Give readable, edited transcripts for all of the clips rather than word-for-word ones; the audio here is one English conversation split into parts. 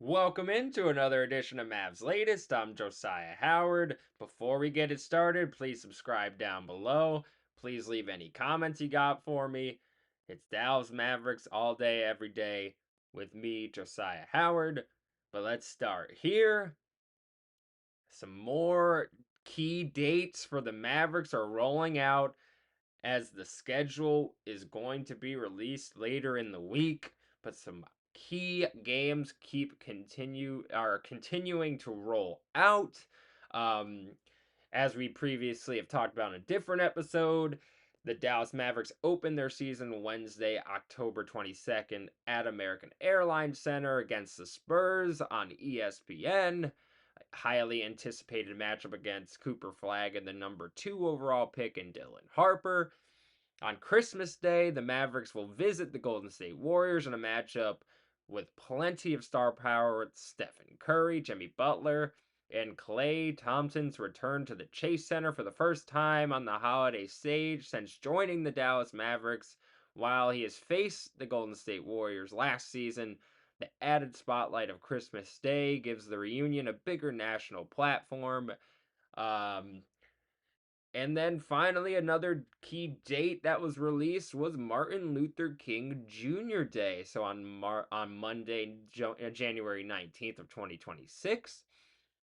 Welcome into another edition of Mavs Latest. I'm Josyah Howard. Before we get it started, please subscribe down below. Please leave any comments you got for me. It's Dallas Mavericks all day, every day with me, Josyah Howard. But let's start here. Some more key dates for the Mavericks are rolling out as the schedule is going to be released later in the week, but some key games are continuing to roll out. Um, as we previously have talked about in a different episode, the Dallas Mavericks open their season Wednesday, October 22nd at American Airlines Center against the Spurs on ESPN. Highly anticipated matchup against Cooper Flag and the number 2 overall pick in Dylan Harper. On Christmas Day, the Mavericks will visit the Golden State Warriors in a matchup with plenty of star power with Stephen Curry, Jimmy Butler, and Klay Thompson's return to the Chase Center for the first time on the holiday stage since joining the Dallas Mavericks. While he has faced the Golden State Warriors last season, the added spotlight of Christmas Day gives the reunion a bigger national platform. Um, and then finally, another key date that was released was Martin Luther King Jr. Day. So on Monday, January 19th of 2026,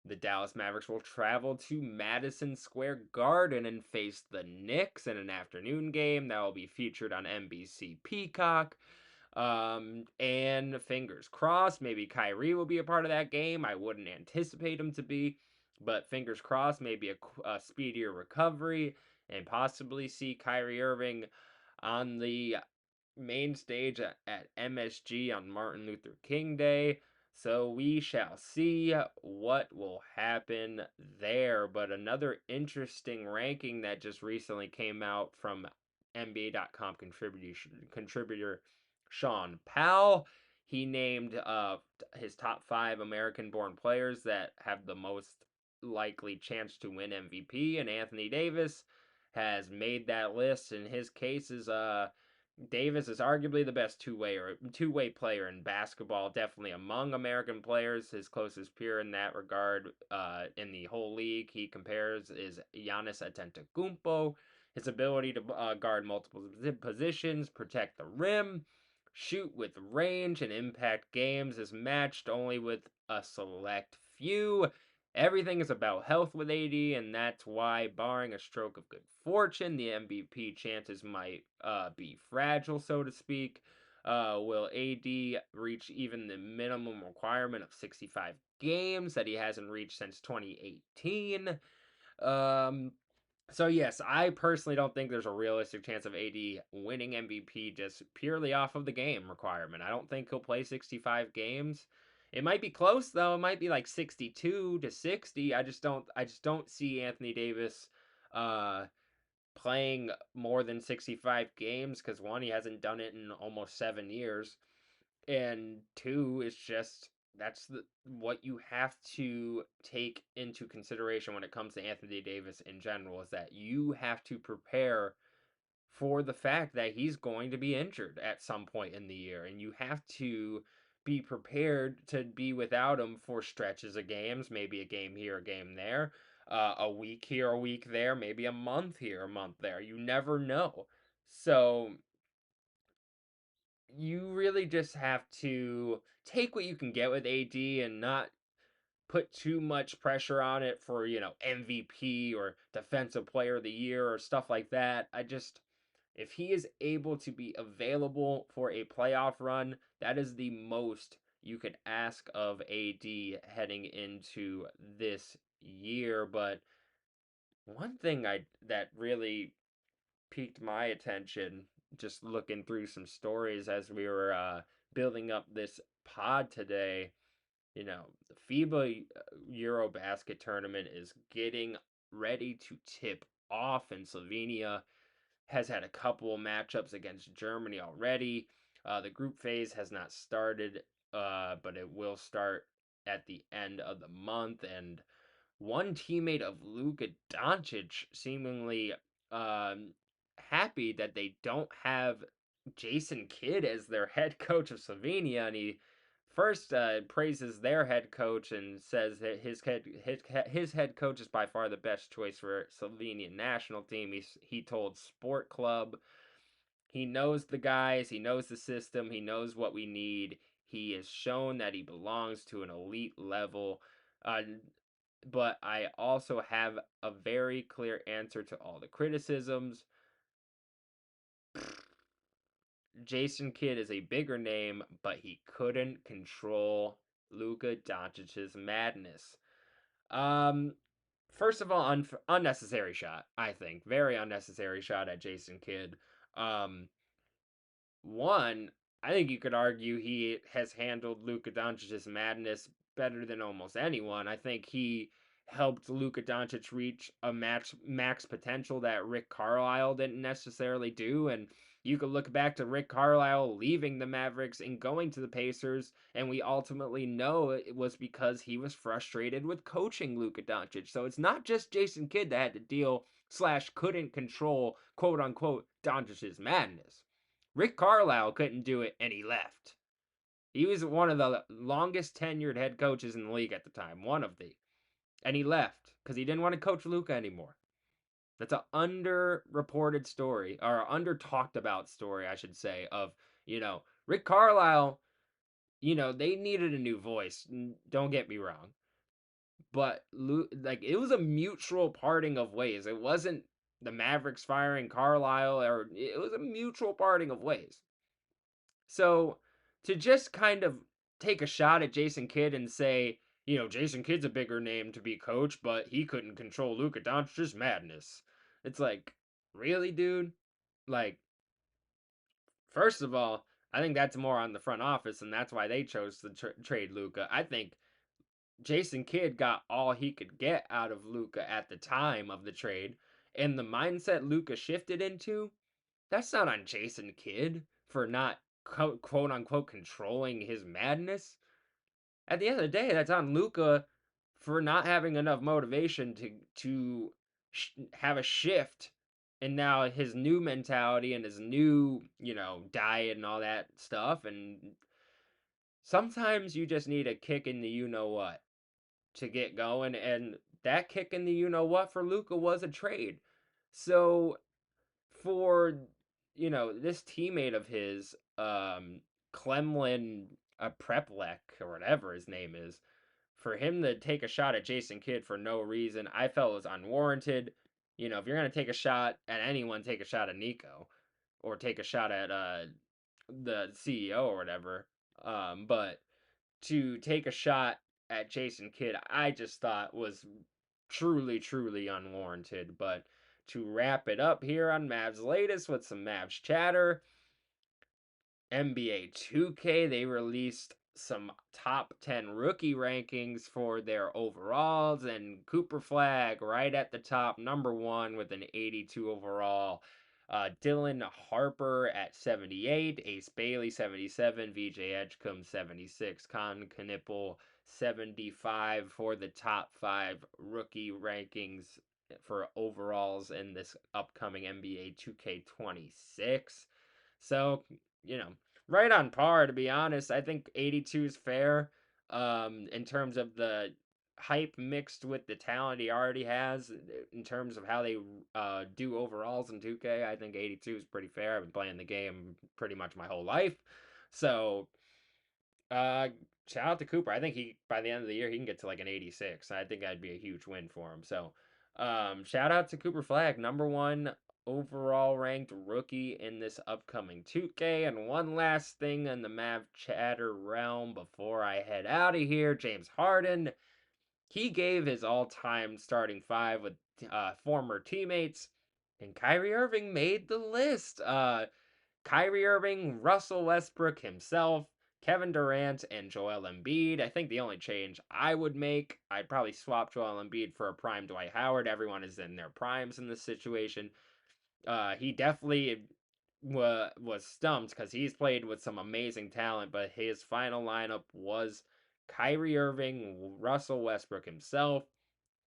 the Dallas Mavericks will travel to Madison Square Garden and face the Knicks in an afternoon game that will be featured on NBC Peacock. And fingers crossed, maybe Kyrie will be a part of that game. I wouldn't anticipate him to be, but fingers crossed, maybe a speedier recovery and possibly see Kyrie Irving on the main stage at MSG on Martin Luther King Day. So we shall see what will happen there. But another interesting ranking that just recently came out from NBA.com contributor Sean Powell. He named his top 5 American-born players that have the most likely chance to win MVP, and Anthony Davis has made that list. In his case, Davis is arguably the best two-way player in basketball, definitely among American players. His closest peer in that regard, in the whole league, he compares is Giannis Antetokounmpo. His ability to guard multiple positions, protect the rim, shoot with range, and impact games is matched only with a select few. Everything is about health with AD, and that's why, barring a stroke of good fortune, the MVP chances might be fragile, so to speak. Will AD reach even the minimum requirement of 65 games that he hasn't reached since 2018? Um, so yes, I personally don't think there's a realistic chance of AD winning MVP just purely off of the game requirement. I don't think he'll play 65 games. It might be close though. It might be like 62 to 60. I just don't see Anthony Davis uh playing more than 65 games cuz one, he hasn't done it in almost 7 years, and two, it's just what you have to take into consideration when it comes to Anthony Davis in general is that you have to prepare for the fact that he's going to be injured at some point in the year, and you have to be prepared to be without him for stretches of games, maybe a game here, a game there, a week here, a week there, maybe a month here, a month there. You never know. So you really just have to take what you can get with AD and not put too much pressure on it for, MVP or defensive player of the year or stuff like that. If he is able to be available for a playoff run, that is the most you could ask of AD heading into this year. But one thing I that really piqued my attention just looking through some stories as we were building up this pod today. The FIBA Eurobasket tournament is getting ready to tip off, and Slovenia has had a couple of matchups against Germany already. The group phase has not started, but it will start at the end of the month. And one teammate of Luka Doncic seemingly um, happy that they don't have Jason Kidd as their head coach of Slovenia, and he first praises their head coach and says that his head coach is by far the best choice for Slovenian national team. He told Sport Club he knows the guys, he knows the system, he knows what we need. He has shown that he belongs to an elite level. Uh, but I also have a very clear answer to all the criticisms. Jason Kidd is a bigger name, but he couldn't control Luka Doncic's madness. Um, First of all, unnecessary shot. I think very unnecessary shot at Jason Kidd. Um, One, I think you could argue he has handled Luka Doncic's madness better than almost anyone. I think he helped Luka Doncic reach a max potential that Rick Carlisle didn't necessarily do. And you could look back to Rick Carlisle leaving the Mavericks and going to the Pacers, and we ultimately know it was because he was frustrated with coaching Luka Doncic. So it's not just Jason Kidd that had to deal slash couldn't control quote unquote Doncic's madness. Rick Carlisle couldn't do it and he left. He was one of the longest tenured head coaches in the league at the time, one of the. And he left because he didn't want to coach Luka anymore. That's an underreported story, or under talked about story, I should say, of, Rick Carlisle, they needed a new voice. Don't get me wrong. But, like, it was a mutual parting of ways. It wasn't the Mavericks firing Carlisle, or it was a mutual parting of ways. So to just kind of take a shot at Jason Kidd and say, Jason Kidd's a bigger name to be coach, but he couldn't control Luka Doncic's madness. It's like, really, dude? Like, first of all, I think that's more on the front office, and that's why they chose to trade Luka. I think Jason Kidd got all he could get out of Luka at the time of the trade, and the mindset Luka shifted into, that's not on Jason Kidd for not quote unquote controlling his madness. At the end of the day, that's on Luka for not having enough motivation to have a shift. And now his new mentality and his new, diet and all that stuff. And sometimes you just need a kick in the you know what to get going. And that kick in the you know what for Luka was a trade. So for this teammate of his, Clemlin Preplek or whatever his name is, for him to take a shot at Jason Kidd for no reason, I felt was unwarranted. If you're gonna take a shot at anyone, take a shot at Nico, or take a shot at the CEO or whatever. But to take a shot at Jason Kidd, I just thought was truly, truly unwarranted. But to wrap it up here on Mavs Latest with some Mavs chatter, NBA 2K, they released some top 10 rookie rankings for their overalls, and Cooper Flag right at the top, number one with an 82 overall. Dylan Harper at 78, Ace Bailey 77, VJ Edgecombe 76, Con Knipple 75 for the top 5 rookie rankings for overalls in this upcoming NBA 2K26. So, you know, right on par, to be honest. I think 82 is fair, in terms of the hype mixed with the talent he already has. In terms of how they do overalls in 2K, I think 82 is pretty fair. I've been playing the game pretty much my whole life. So, uh, shout out to Cooper. I think he, by the end of the year, he can get to like an 86. I think that'd be a huge win for him. So, shout out to Cooper Flag, number one overall ranked rookie in this upcoming 2K. And one last thing in the Mav chatter realm before I head out of here, James Harden. He gave his all-time starting five with former teammates, and Kyrie Irving made the list. Kyrie Irving, Russell Westbrook himself, Kevin Durant, and Joel Embiid. I think the only change I would make, I'd probably swap Joel Embiid for a prime Dwight Howard. Everyone is in their primes in this situation. He definitely was stumped because he's played with some amazing talent, but his final lineup was Kyrie Irving, Russell Westbrook himself,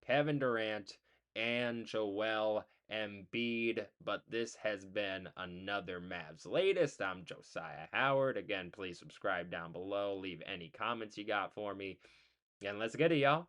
Kevin Durant, and Joel Embiid. But this has been another Mavs Latest. I'm Josyah Howard. Again, please subscribe down below. Leave any comments you got for me. And let's get it, y'all.